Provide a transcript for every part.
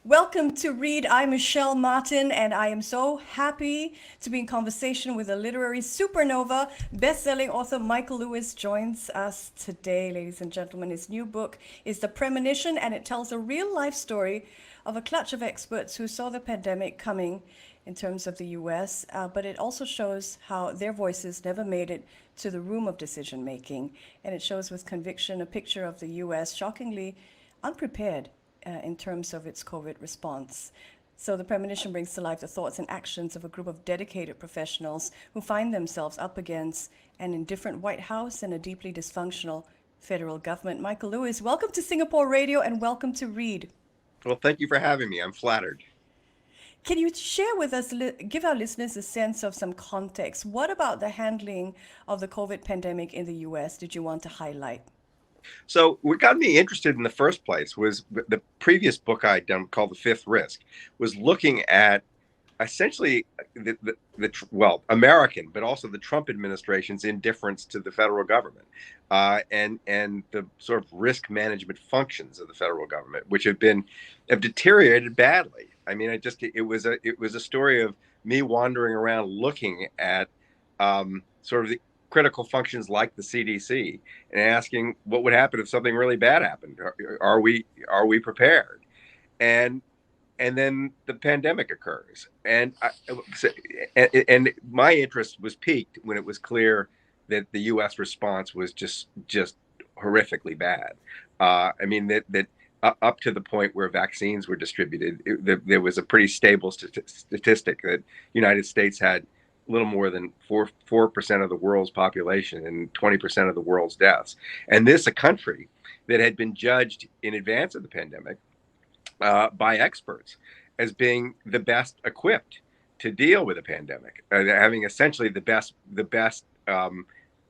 Welcome to Read. I'm Michelle Martin, and I am so happy to be in conversation with a literary supernova. Best-selling author Michael Lewis joins us today, ladies and gentlemen. His new book is The Premonition, and it tells a real-life story of a clutch of experts who saw the pandemic coming in terms of the US, but it also shows how their voices never made it to the room of decision making. And it shows with conviction a picture of the US shockingly unprepared in terms of its COVID response. So the premonition brings to life the thoughts and actions of a group of dedicated professionals who find themselves up against an indifferent White House and a deeply dysfunctional federal government. Michael Lewis, welcome to Singapore Radio and welcome to Read. Well, thank you for having me. I'm flattered. Can you share with us, give our listeners a sense of some context? What about the handling of the COVID pandemic in the US did you want to highlight? So, what got me interested in the first place was the previous book I'd done called The Fifth Risk, was looking at essentially well, American, but also the Trump administration's indifference to the federal government, and the sort of risk management functions of the federal government, which have deteriorated badly. I mean, it was a story of me wandering around looking at sort of the critical functions like the CDC and asking what would happen if something really bad happened. Are we prepared? And and then the pandemic occurs, and my interest was piqued when it was clear that the U.S. response was just horrifically bad. I mean that up to the point where vaccines were distributed, there was a pretty stable statistic that United States had a little more than 4% of the world's population and 20% of the world's deaths, and this a country that had been judged in advance of the pandemic by experts as being the best equipped to deal with a pandemic, having essentially the best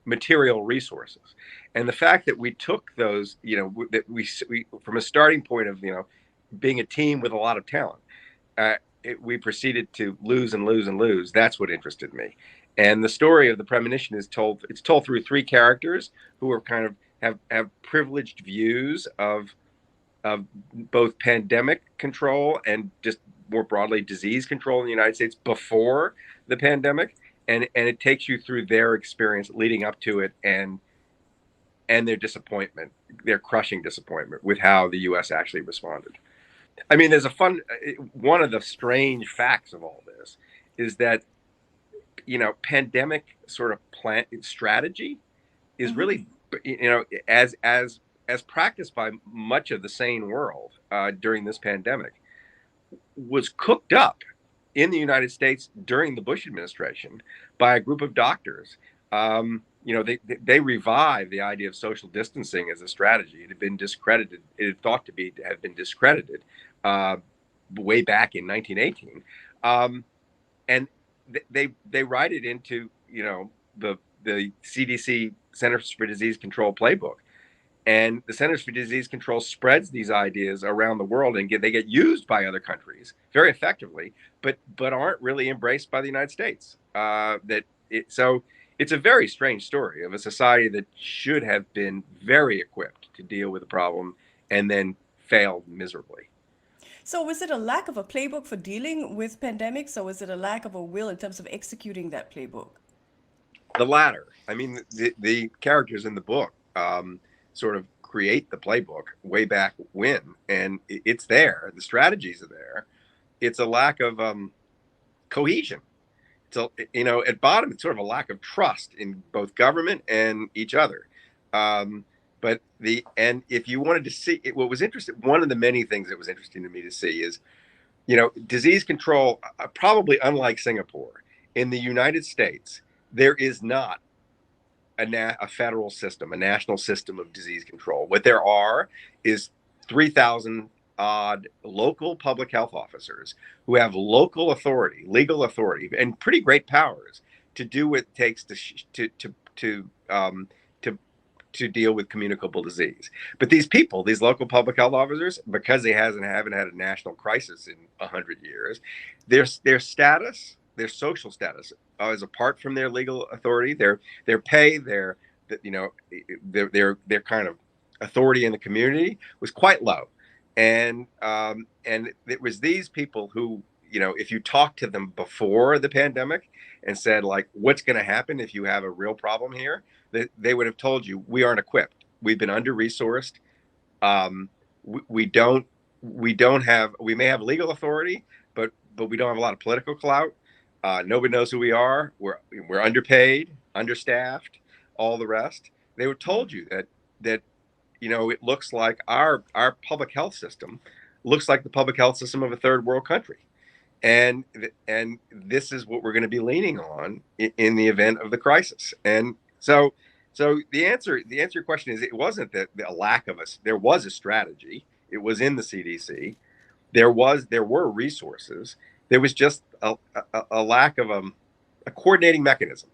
material resources. And the fact that we took those, that we from a starting point of being a team with a lot of talent, we proceeded to lose and lose and lose. That's what interested me. And the story of the premonition is told. It's told through three characters who are kind of have privileged views of both pandemic control and just more broadly disease control in the United States before the pandemic, and it takes you through their experience leading up to it and their disappointment, their crushing disappointment with how the U.S. actually responded. I mean, there's one of the strange facts of all this is that pandemic sort of plan strategy is Mm-hmm. really, as practiced by much of the sane world during this pandemic, was cooked up in the United States during the Bush administration by a group of doctors. They revived the idea of social distancing as a strategy. It had been discredited. It had thought to have been discredited way back in 1918, and they write it into the CDC Centers for Disease Control playbook. And the Centers for Disease Control spreads these ideas around the world, and they get used by other countries very effectively, but aren't really embraced by the United States. So it's a very strange story of a society that should have been very equipped to deal with the problem and then failed miserably. So was it a lack of a playbook for dealing with pandemics, or was it a lack of a will in terms of executing that playbook? The latter. I mean, the characters in the book sort of create the playbook way back when, and it's there. The strategies are there. It's a lack of cohesion. So at bottom, it's sort of a lack of trust in both government and each other. And if you wanted to see what was interesting, one of the many things that was interesting to me to see is disease control. Probably unlike Singapore, in the United States, there is not a federal system, a national system of disease control. What there are is 3,000 odd local public health officers who have local authority, legal authority, and pretty great powers to do what it takes to to deal with communicable disease. But these people, these local public health officers, because they haven't had a national crisis in 100 years, their status, their social status, is apart from their legal authority, their pay, you know their kind of authority in the community was quite low, And it was these people who, if you talked to them before the pandemic and said, like, what's going to happen if you have a real problem here, they would have told you, we aren't equipped. We've been under resourced. Um, we don't we may have legal authority, but we don't have a lot of political clout. Nobody knows who we are. We're underpaid, understaffed, all the rest. They would told you that it looks like our public health system looks like the public health system of a third world country, and and this is what we're going to be leaning on in the event of the crisis. And so the answer to your question is, it wasn't that a lack of us. There was a strategy. It was in the CDC. There were resources. There was just a lack of a coordinating mechanism,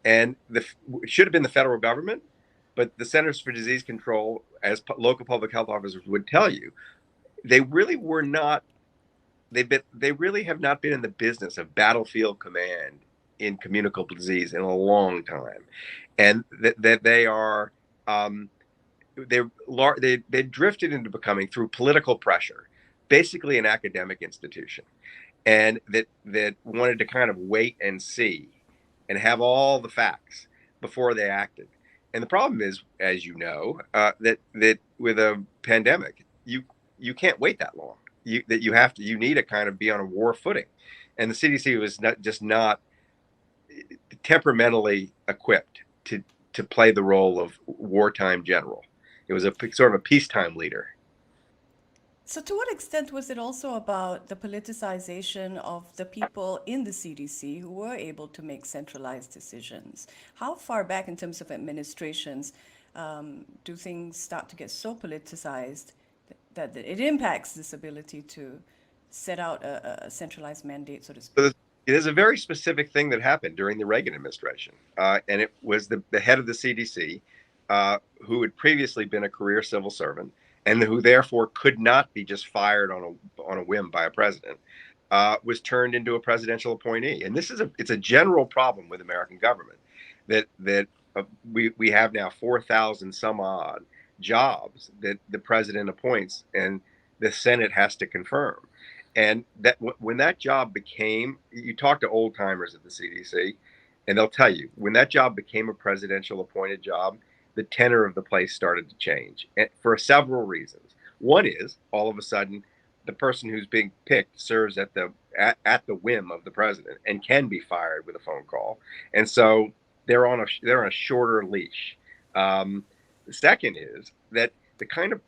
and it should have been the federal government. But the Centers for Disease Control, as local public health officers would tell you, they really were not. They really have not been in the business of battlefield command in communicable disease in a long time, and that they are they drifted into becoming, through political pressure, basically an academic institution, and that wanted to kind of wait and see and have all the facts before they acted. And the problem is, as you know, that with a pandemic, you can't wait that long. You need to kind of be on a war footing, and the CDC was not temperamentally equipped to play the role of wartime general. It was a sort of a peacetime leader. So, to what extent was it also about the politicization of the people in the CDC who were able to make centralized decisions? How far back, in terms of administrations, do things start to get so politicized that it impacts this ability to set out a centralized mandate, so to speak? So there's a very specific thing that happened during the Reagan administration, and it was the head of the CDC, who had previously been a career civil servant, and who therefore could not be just fired on a whim by a president, was turned into a presidential appointee. And it's a general problem with American government, that we have now 4,000 some odd jobs that the president appoints and the Senate has to confirm. And that when that job became, you talk to old timers at the CDC, and they'll tell you, when that job became a presidential appointed job, the tenor of the place started to change, and for several reasons. One is, all of a sudden, the person who's being picked serves at the whim of the president and can be fired with a phone call, and so they're on a shorter leash. The second is that the kind of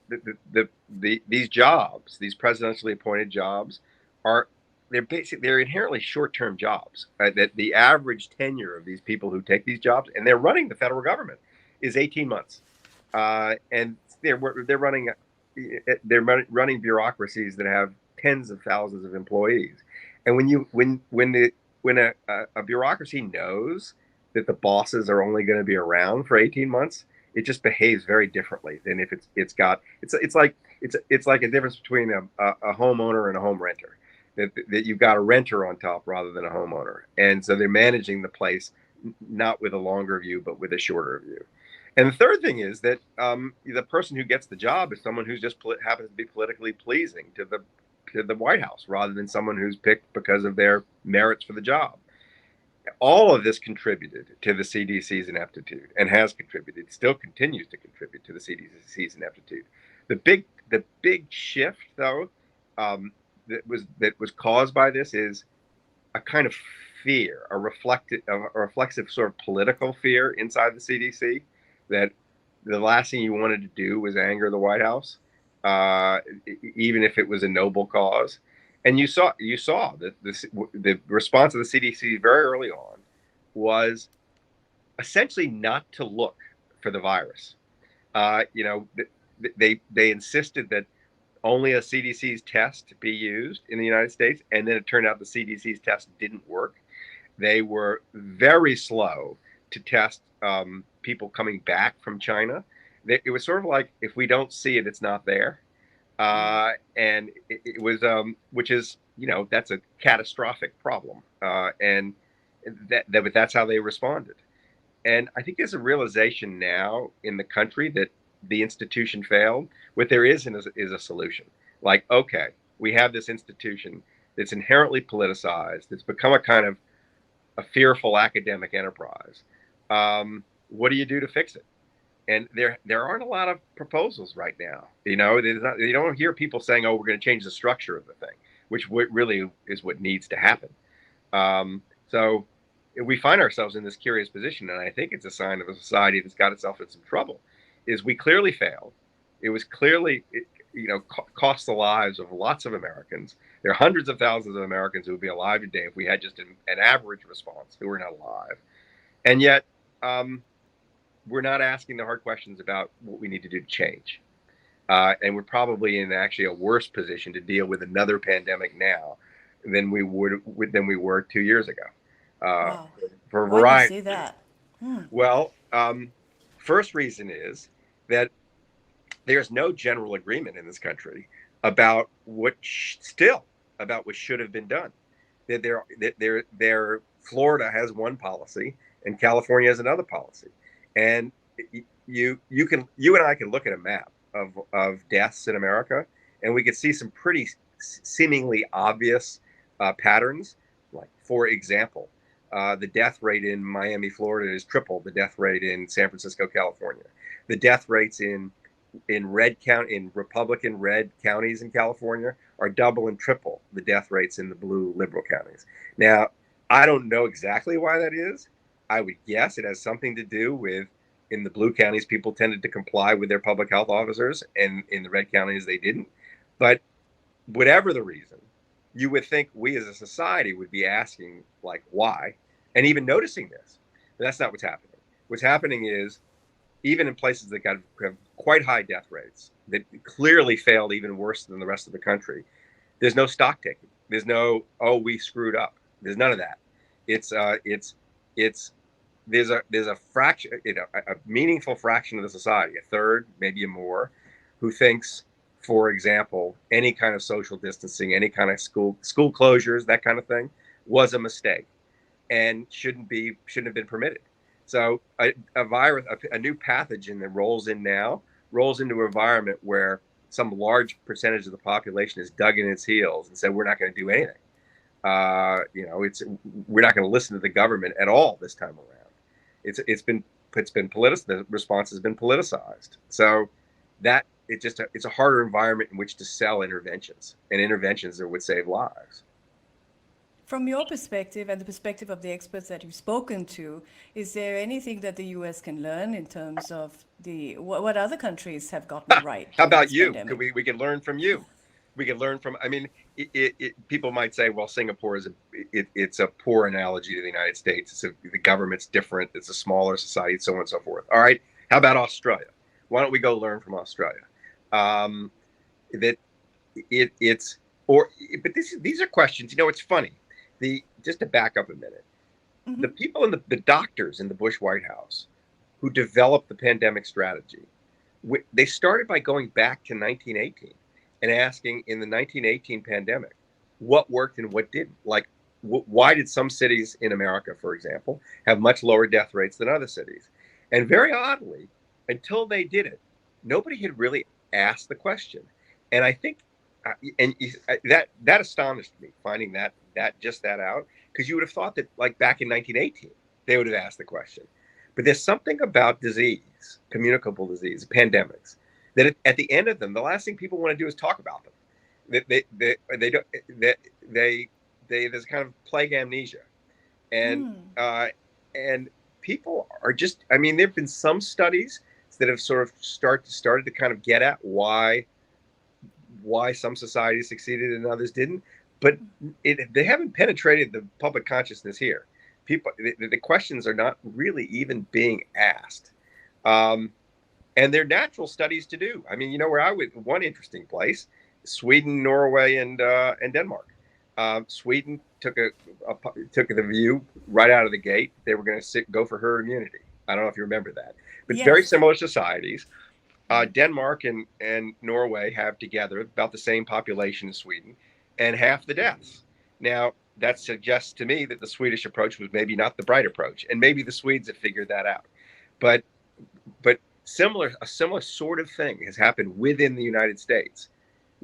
these jobs, these presidentially appointed jobs, are they're inherently short-term jobs. That the average tenure of these people who take these jobs, and they're running the federal government, is 18 months, and they're running bureaucracies that have tens of thousands of employees. And when a bureaucracy knows that the bosses are only going to be around for 18 months, it just behaves very differently than if it's like a difference between a homeowner and a home renter. That you've got a renter on top rather than a homeowner, and so they're managing the place not with a longer view but with a shorter view. And the third thing is that the person who gets the job is someone who's just happens to be politically pleasing to the White House, rather than someone who's picked because of their merits for the job. All of this contributed to the CDC's ineptitude, and has contributed, still continues to contribute to the CDC's ineptitude. The big shift, though, that was caused by this is a kind of fear, a reflexive sort of political fear inside the CDC, that the last thing you wanted to do was anger the White House, even if it was a noble cause. And you saw that the response of the CDC very early on was essentially not to look for the virus. They insisted that only a CDC's test be used in the United States, and then it turned out the CDC's test didn't work. They were very slow to test people coming back from China. It was sort of like, if we don't see it, it's not there. And it was, which is, that's a catastrophic problem. And that's how they responded. And I think there's a realization now in the country that the institution failed. What there is a solution. Like, okay, we have this institution that's inherently politicized. It's become a kind of a fearful academic enterprise. What do you do to fix it? And there aren't a lot of proposals right now. You know, you don't hear people saying, "Oh, we're going to change the structure of the thing," which really is what needs to happen. So we find ourselves in this curious position, and I think it's a sign of a society that's got itself in some trouble. Is we clearly failed. It was clearly, cost the lives of lots of Americans. There are hundreds of thousands of Americans who would be alive today if we had just an average response who are not alive, and yet we're not asking the hard questions about what we need to do to change. And we're probably in actually a worse position to deal with another pandemic now than we were 2 years ago. Wow. For a Why do you variety. say that? Well, first reason is that there's no general agreement in this country about what should have been done. Florida has one policy and California has another policy, and you and I can look at a map of deaths in America, and we could see some pretty seemingly obvious patterns. Like, for example, the death rate in Miami, Florida is triple the death rate in San Francisco, California. The death rates in Republican red counties in California are double and triple the death rates in the blue liberal counties. Now, I don't know exactly why that is. I would guess it has something to do with, in the blue counties, people tended to comply with their public health officers, and in the red counties, they didn't. But whatever the reason, you would think we as a society would be asking, like, why, and even noticing this. But that's not what's happening. What's happening is, even in places that have quite high death rates, that clearly failed even worse than the rest of the country, there's no stock taking. There's no, oh, we screwed up. There's none of that. There's a fraction, a meaningful fraction of the society, a third, maybe more, who thinks, for example, any kind of social distancing, any kind of school closures, that kind of thing, was a mistake and shouldn't have been permitted. So a virus, a new pathogen that rolls into an environment where some large percentage of the population is dug in its heels and said, we're not going to do anything. We're not going to listen to the government at all this time around. It's been politicized. The response has been politicized. So that it's a harder environment in which to sell interventions that would save lives. From your perspective and the perspective of the experts that you've spoken to, is there anything that the U.S. can learn in terms of what other countries have gotten right? How in about this you? pandemic? We can learn from you. We can learn from. I mean, people might say, well, Singapore it's a poor analogy to the United States. The government's different. It's a smaller society, so on and so forth. All right. How about Australia? Why don't we go learn from Australia? These are questions. It's funny. Just to back up a minute, the people the doctors in the Bush White House who developed the pandemic strategy, they started by going back to 1918 and asking, in the 1918 pandemic, what worked and what didn't. Like, why did some cities in America, for example, have much lower death rates than other cities? And very oddly, until they did it, nobody had really asked the question. And I think, that astonished me, finding that out, because you would have thought that, like, back in 1918, they would have asked the question. But there's something about disease, communicable disease, pandemics, that at the end of them, the last thing people want to do is talk about them. There's kind of plague amnesia, and people are just. I mean, there've been some studies that have sort of started to kind of get at why some societies succeeded and others didn't, but they haven't penetrated the public consciousness here. The questions are not really even being asked, and they're natural studies to do. I mean, where I was, one interesting place, Sweden, Norway, and Denmark. Sweden took the view right out of the gate they were going to go for herd immunity. I don't know if you remember that, but Yes. Very similar societies. Denmark and Norway have together about the same population as Sweden and half the deaths. Now, that suggests to me that the Swedish approach was maybe not the right approach, and maybe the Swedes have figured that out. But a similar sort of thing has happened within the United States,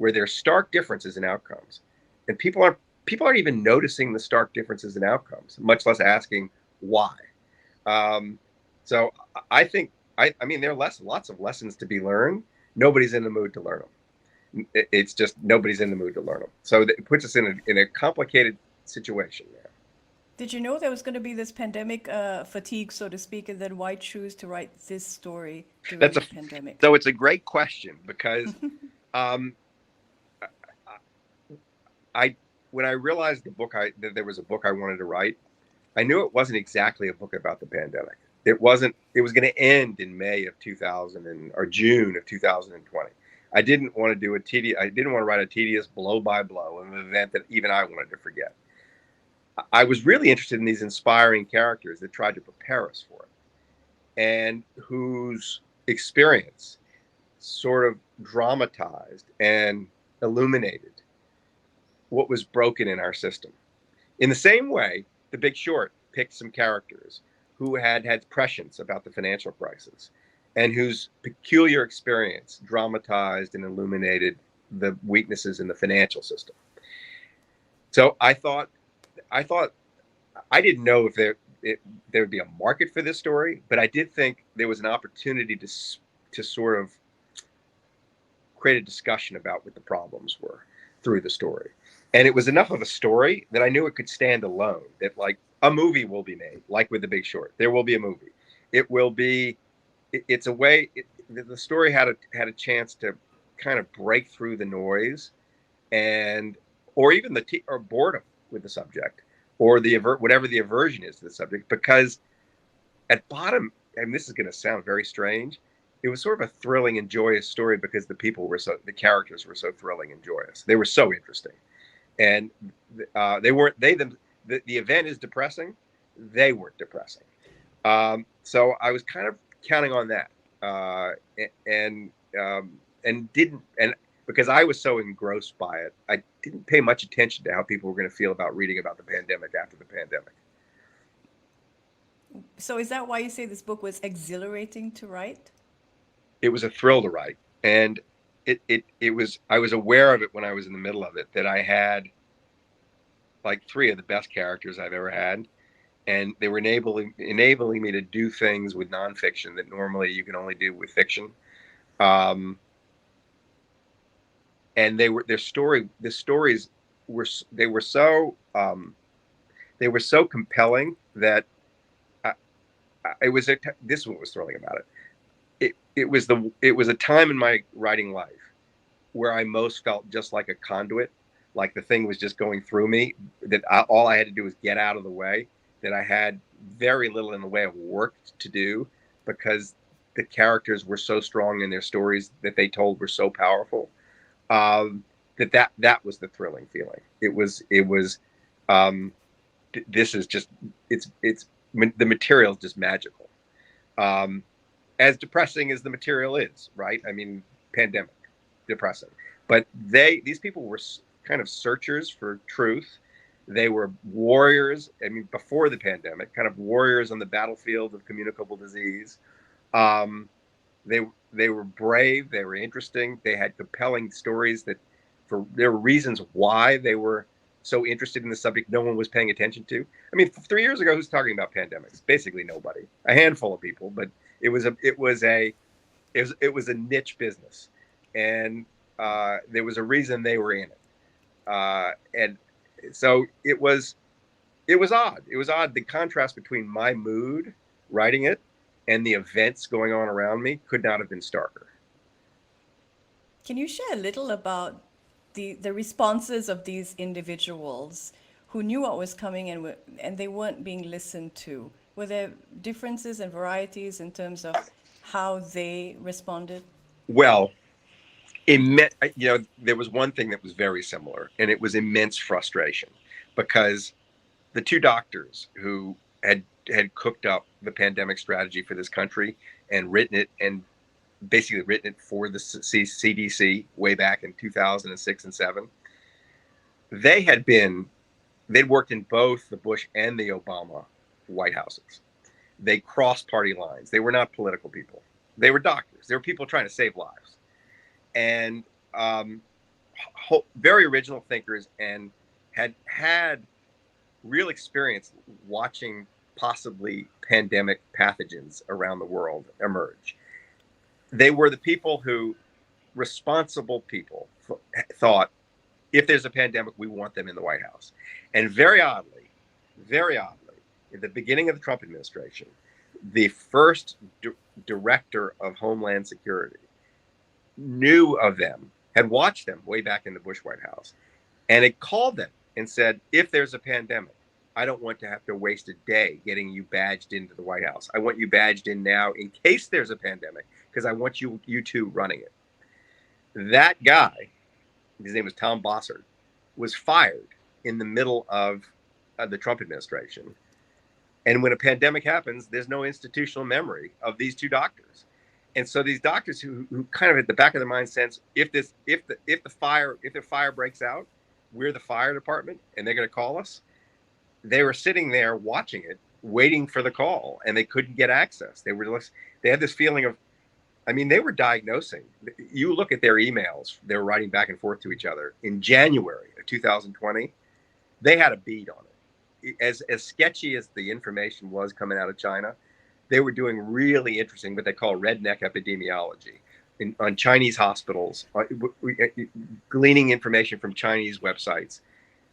where there's stark differences in outcomes, and people aren't even noticing the stark differences in outcomes, much less asking why. So I think I mean there are lots of lessons to be learned. Nobody's in the mood to learn them. It's just nobody's in the mood to learn them. So it puts us in a complicated situation there. Did you know there was going to be this pandemic fatigue, so to speak, and then why choose to write this story during That's the a pandemic? so it's a great question because um, I when I realized that there was a book I wanted to write, I knew it wasn't exactly a book about the pandemic. It wasn't. It was going to end in May of 2000 or June of 2020. I didn't want to do I didn't want to write a tedious blow by blow of an event that even I wanted to forget. I was really interested in these inspiring characters that tried to prepare us for it, and whose experience sort of dramatized and illuminated what was broken in our system. In the same way, The Big Short picked some characters who had prescience about the financial crisis and whose peculiar experience dramatized and illuminated the weaknesses in the financial system. So I thought I didn't know if there would be a market for this story, but I did think there was an opportunity to sort of create a discussion about what the problems were through the story. And it was enough of a story that I knew it could stand alone, that like a movie will be made, like with The Big Short. There will be a movie. It will be, it's a way, the story had a chance to kind of break through the noise and, or even or boredom with the subject or whatever the aversion is to the subject, because at bottom, and this is going to sound very strange, it was sort of a thrilling and joyous story because the characters were so thrilling and joyous. They were so interesting, and they weren't. The event is depressing. They weren't depressing. So I was kind of counting on that, and didn't and because I was so engrossed by it, I didn't pay much attention to how people were going to feel about reading about the pandemic after the pandemic. So is that why you say this book was exhilarating to write? It was a thrill to write, and it was. I was aware of it when I was in the middle of it that I had like three of the best characters I've ever had, and they were enabling me to do things with nonfiction that normally you can only do with fiction. Um, and the stories were they were so they were so compelling that I, this is what was thrilling about it. It was a time in my writing life where I most felt just like a conduit, like the thing was just going through me, that all I had to do was get out of the way, that I had very little in the way of work to do because the characters were so strong and their stories that they told were so powerful. That was the thrilling feeling. It was this is just it's the material is just magical. Um, as depressing as the material is, right? I mean, pandemic, depressing. But these people were kind of searchers for truth. They were warriors. I mean, before the pandemic, kind of warriors on the battlefield of communicable disease. Um, they were brave. They were interesting. They had compelling stories there were reasons why they were so interested in the subject no one was paying attention to. I mean, 3 years ago, who's talking about pandemics? Basically nobody. A handful of people, but it was a niche business, and there was a reason they were in it. And so it was odd. It was odd. The contrast between my mood writing it and the events going on around me could not have been starker. Can you share a little about the responses of these individuals who knew what was coming and they weren't being listened to? Were there differences and varieties in terms of how they responded? Well, there was one thing that was very similar, and it was immense frustration because the two doctors who had cooked up the pandemic strategy for this country and written it and basically written it for the CDC way back in 2006 and 7. They they'd worked in both the Bush and the Obama White Houses. They crossed party lines. They were not political people. They were doctors. They were people trying to save lives. And very original thinkers and had real experience watching possibly pandemic pathogens around the world emerge. They were the people who, responsible people, thought if there's a pandemic, we want them in the White House. And very oddly, at the beginning of the Trump administration, the first director of Homeland Security knew of them, had watched them way back in the Bush White House, and it called them and said, if there's a pandemic, I don't want to have to waste a day getting you badged into the White House. I want you badged in now in case there's a pandemic, because I want you two running it. That guy, his name was Tom Bossert, was fired in the middle of the Trump administration. And when a pandemic happens, there's no institutional memory of these two doctors. And so these doctors who kind of at the back of their mind sense, if the fire breaks out, we're the fire department and they're going to call us. They were sitting there watching it, waiting for the call, and they couldn't get access. They had this feeling of, I mean, they were diagnosing. You look at their emails, they were writing back and forth to each other in January of 2020. They had a bead on it. As sketchy as the information was coming out of China, they were doing really interesting, what they call redneck epidemiology on Chinese hospitals, gleaning information from Chinese websites.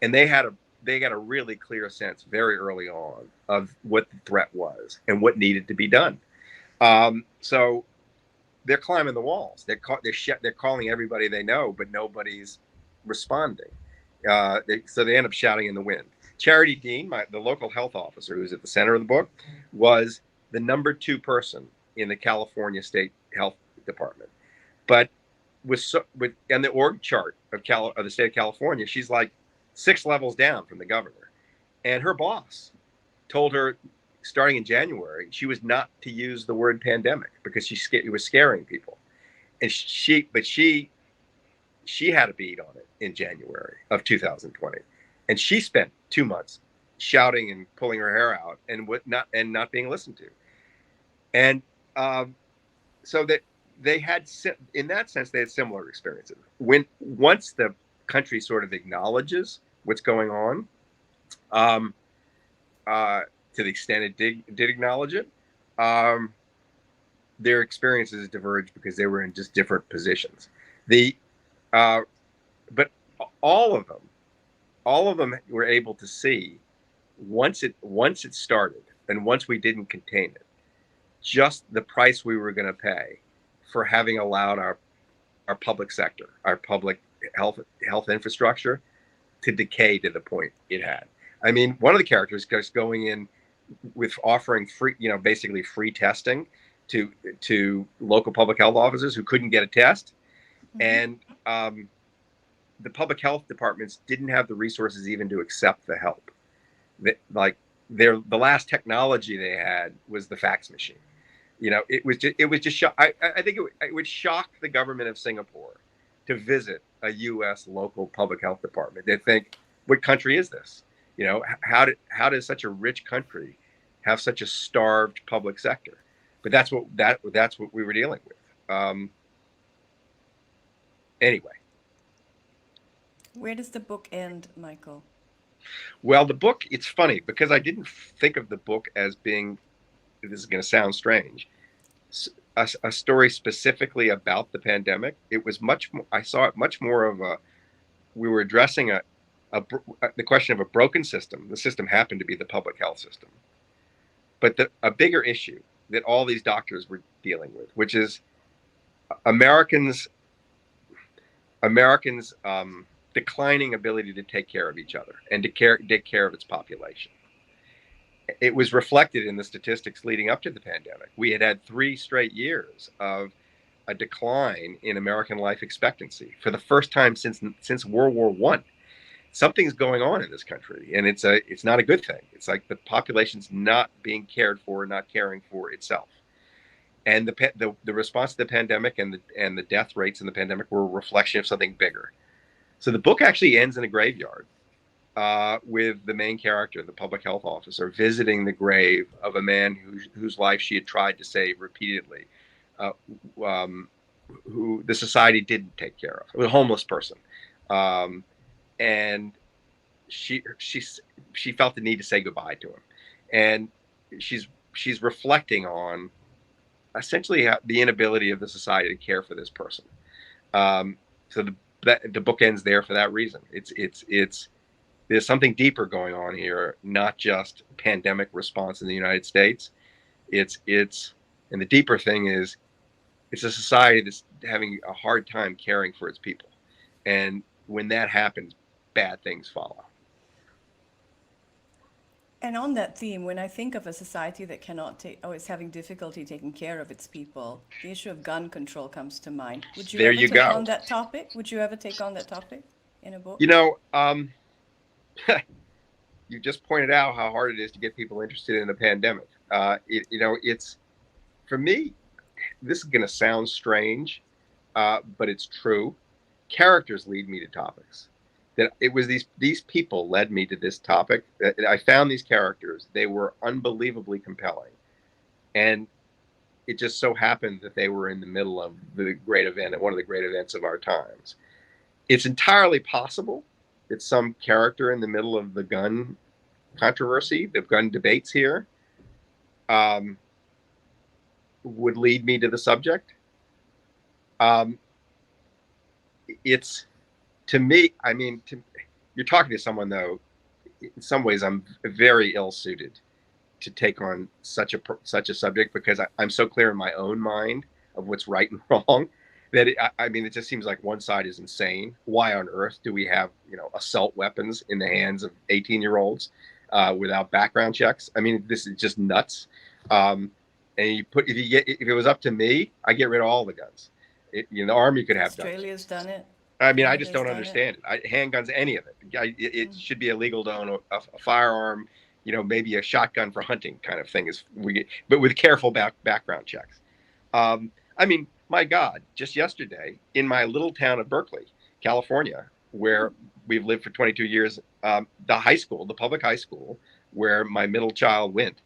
And they got a really clear sense very early on of what the threat was and what needed to be done. So they're climbing the walls. They're calling everybody they know, but nobody's responding. So they end up shouting in the wind. Charity Dean, the local health officer who's at the center of the book, was the number 2 person in the California State Health Department. But on the org chart of the state of California, she's like 6 levels down from the governor. And her boss told her, starting in January, she was not to use the word pandemic because it was scaring people. And she had a bead on it in January of 2020. And she spent 2 months shouting and pulling her hair out and not being listened to. And so that they had, in that sense, they had similar experiences. Once the country sort of acknowledges what's going on, to the extent it did acknowledge it, their experiences diverged because they were in just different positions. But all of them were able to see once it started and once we didn't contain it, just the price we were going to pay for having allowed our public sector, our public health infrastructure to decay to the point it had. I mean, one of the characters just going in with offering free, basically free testing to local public health officers who couldn't get a test. And the public health departments didn't have the resources even to accept the help. The last technology they had was the fax machine. It was just I think it would shock the government of Singapore to visit a U.S. local public health department. They'd think, what country is this? How does such a rich country have such a starved public sector? But that's what we were dealing with. Anyway. Where does the book end, Michael? Well, the book, it's funny because I didn't think of the book as being, this is going to sound strange, a story specifically about the pandemic. It was I saw it much more of we were addressing the question of a broken system. The system happened to be the public health system. But a bigger issue that all these doctors were dealing with, which is Americans' declining ability to take care of each other and to take care of its population. It was reflected in the statistics leading up to the pandemic. We had 3 straight years of a decline in American life expectancy for the first time since World War I. Something's going on in this country, and it's not a good thing. It's like the population's not being cared for, not caring for itself. And the response to the pandemic and the death rates in the pandemic were a reflection of something bigger. So the book actually ends in a graveyard with the main character, the public health officer, visiting the grave of a man whose life she had tried to save repeatedly, who the society didn't take care of. It was a homeless person. um, and she felt the need to say goodbye to him, and she's reflecting on essentially the inability of the society to care for this person. So the book ends there for that reason. It's there's something deeper going on here, not just pandemic response in the United States. It's and the deeper thing is it's a society that's having a hard time caring for its people, and when that happens, bad things follow. And on that theme, when I think of a society that cannot take or is having difficulty taking care of its people, the issue of gun control comes to mind. Would you There ever you take go. on that topic? Would you ever take on that topic in a book? You know, you just pointed out how hard it is to get people interested in a pandemic. It's for me. This is going to sound strange, but it's true. Characters lead me to topics. That it was these people led me to this topic. I found these characters. They were unbelievably compelling, and it just so happened that they were in the middle of the great event, one of the great events of our times. It's entirely possible that some character in the middle of the gun controversy, the gun debates here, um, would lead me to the subject. Um, it's to me. I mean, you're talking to someone though. In some ways, I'm very ill suited to take on such a subject because I'm so clear in my own mind of what's right and wrong that I mean it just seems like one side is insane. Why on earth do we have assault weapons in the hands of 18-year-olds without background checks? I mean this is just nuts. Um, and if it was up to me, I get rid of all the guns. The army could have guns. Australia's done it. I mean, I just Canada's don't done it. understand it. Handguns, any of it. It should be illegal to own a firearm. Maybe a shotgun for hunting kind of thing but with careful background checks. I mean, my God, just yesterday in my little town of Berkeley, California, where we've lived for 22 years, the public high school where my middle child went,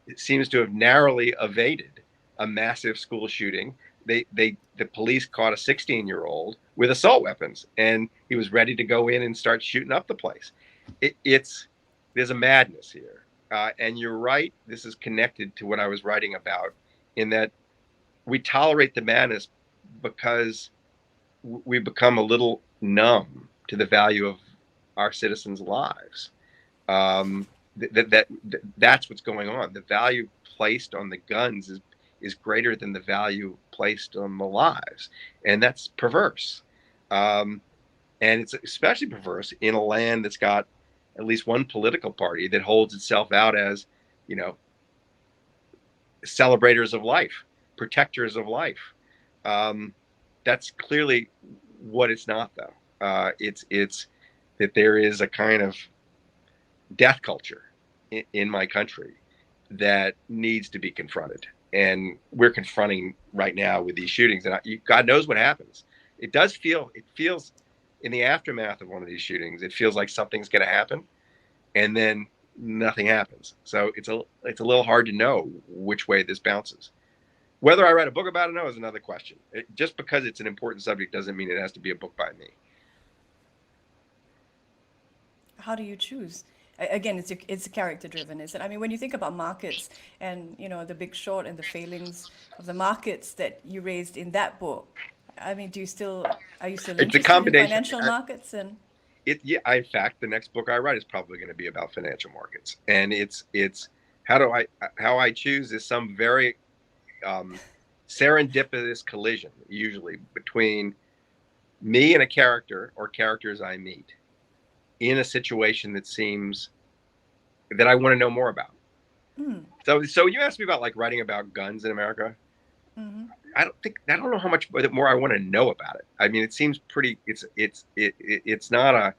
it seems to have narrowly evaded a massive school shooting. The police caught a 16-year-old with assault weapons, and he was ready to go in and start shooting up the place. There's a madness here, and you're right. This is connected to what I was writing about, in that we tolerate the madness because we become a little numb to the value of our citizens' lives. That's what's going on. The value placed on the guns is greater than the value placed on the lives, and that's perverse. And it's especially perverse in a land that's got at least one political party that holds itself out as, celebrators of life, protectors of life. That's clearly what it's not, though. It's that there is a kind of death culture in my country that needs to be confronted, and we're confronting right now with these shootings. And God knows what happens. It feels in the aftermath of one of these shootings, it feels like something's going to happen, and then nothing happens. So it's a little hard to know which way this bounces. Whether I write a book about it, is another question. Just because it's an important subject doesn't mean it has to be a book by me. How do you choose? Again, it's character driven, is it? I mean, when you think about markets and the Big Short and the failings of the markets that you raised in that book, I mean, are you still It's a interested in combination. financial markets and? In fact, the next book I write is probably going to be about financial markets, and it's how I choose is some very serendipitous collision, usually between me and a character or characters I meet in a situation that seems that I want to know more about. So you asked me about like writing about guns in America. Mm-hmm. I don't know how much more I want to know about it. I mean, it seems pretty. It's not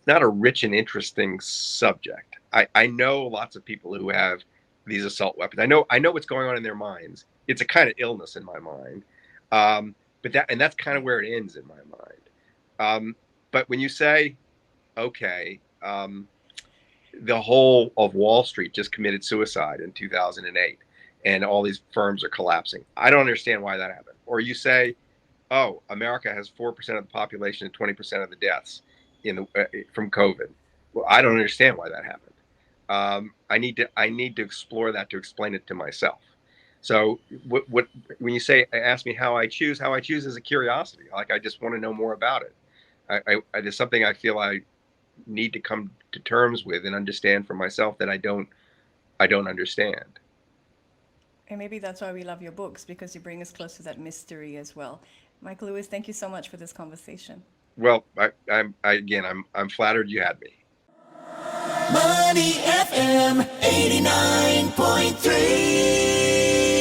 a rich and interesting subject. I know lots of people who have these assault weapons. I know what's going on in their minds. It's a kind of illness in my mind, but that's kind of where it ends in my mind. But when you say, okay, the whole of Wall Street just committed suicide in 2008, and all these firms are collapsing, I don't understand why that happened. Or you say, oh, America has 4% of the population and 20% of the deaths from COVID. Well, I don't understand why that happened. I need to explore that to explain it to myself. So what when you say ask me how I choose is a curiosity. Like I just want to know more about it. It is something I feel I need to come to terms with and understand for myself that I don't understand. And maybe that's why we love your books, because you bring us close to that mystery as well. Michael Lewis, thank you so much for this conversation. Well, I'm flattered you had me. Money FM 89.3.